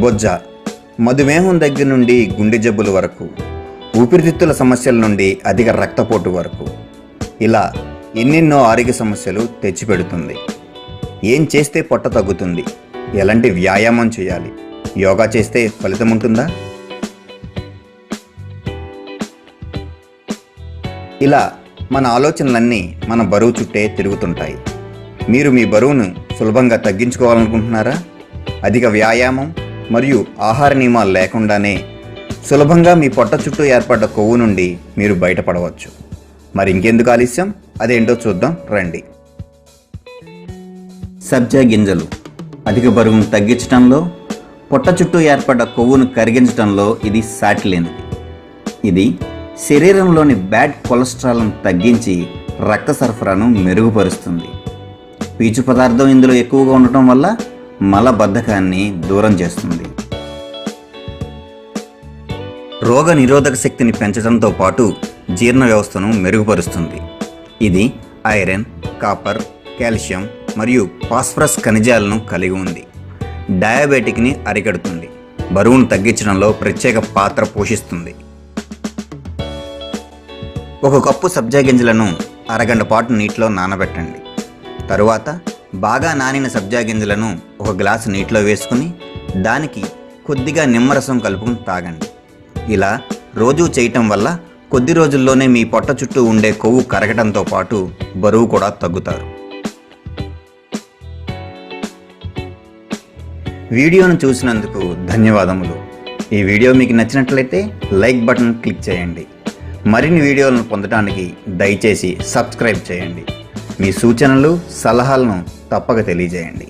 బొజ్జ, మధుమేహం దగ్గర నుండి గుండె జబ్బుల వరకు, ఊపిరితిత్తుల సమస్యల నుండి అధిక రక్తపోటు వరకు, ఇలా ఎన్నెన్నో ఆరోగ్య సమస్యలు తెచ్చిపెడుతుంది. ఏం చేస్తే పొట్ట తగ్గుతుంది? ఎలాంటి వ్యాయామం చేయాలి? యోగా చేస్తే ఫలితం ఉంటుందా? ఇలా మన ఆలోచనలన్నీ మన బరువు చుట్టే తిరుగుతుంటాయి. మీరు మీ బరువును సులభంగా తగ్గించుకోవాలనుకుంటున్నారా? అధిక వ్యాయామం మరియు ఆహార నియమాలు లేకుండానే సులభంగా మీ పొట్ట చుట్టూ ఏర్పడ్డ కొవ్వు నుండి మీరు బయటపడవచ్చు. మరి ఇంకెందుకు ఆలస్యం? అదేంటో చూద్దాం రండి. సబ్జా గింజలు అధిక బరువును తగ్గించడంలో, పొట్ట చుట్టూ ఏర్పడ్డ కొవ్వును కరిగించడంలో ఇది సాటిలేనిది. ఇది శరీరంలోని బ్యాడ్ కొలెస్ట్రాల్ను తగ్గించి రక్త సరఫరాను మెరుగుపరుస్తుంది. పీచు పదార్థం ఇందులో ఎక్కువగా ఉండటం వల్ల మలబద్ధకాన్ని దూరం చేస్తుంది. రోగ నిరోధక శక్తిని పెంచడంతో పాటు జీర్ణ వ్యవస్థను మెరుగుపరుస్తుంది. ఇది ఐరన్, కాపర్, కాల్షియం మరియు ఫాస్ఫరస్ ఖనిజాలను కలిగి ఉంది. డయాబెటిక్ని అరికడుతుంది. బరువును తగ్గించడంలో ప్రత్యేక పాత్ర పోషిస్తుంది. ఒక కప్పు సబ్జా గింజలను అరగంట పాటు నీటిలో నానబెట్టండి. తరువాత బాగా నానిన సబ్జా గింజలను ఒక గ్లాసు నీటిలో వేసుకుని దానికి కొద్దిగా నిమ్మరసం కలుపుకుని తాగండి. ఇలా రోజూ చేయటం వల్ల కొద్ది రోజుల్లోనే మీ పొట్ట చుట్టూ ఉండే కొవ్వు కరగడంతో పాటు బరువు కూడా తగ్గుతారు. వీడియోను చూసినందుకు ధన్యవాదములు. ఈ వీడియో మీకు నచ్చినట్లయితే లైక్ బటన్ క్లిక్ చేయండి. మరిన్ని వీడియోలను పొందడానికి దయచేసి సబ్స్క్రైబ్ చేయండి. మీ సూచనలు, సలహాలను తప్పక తెలియజేయండి.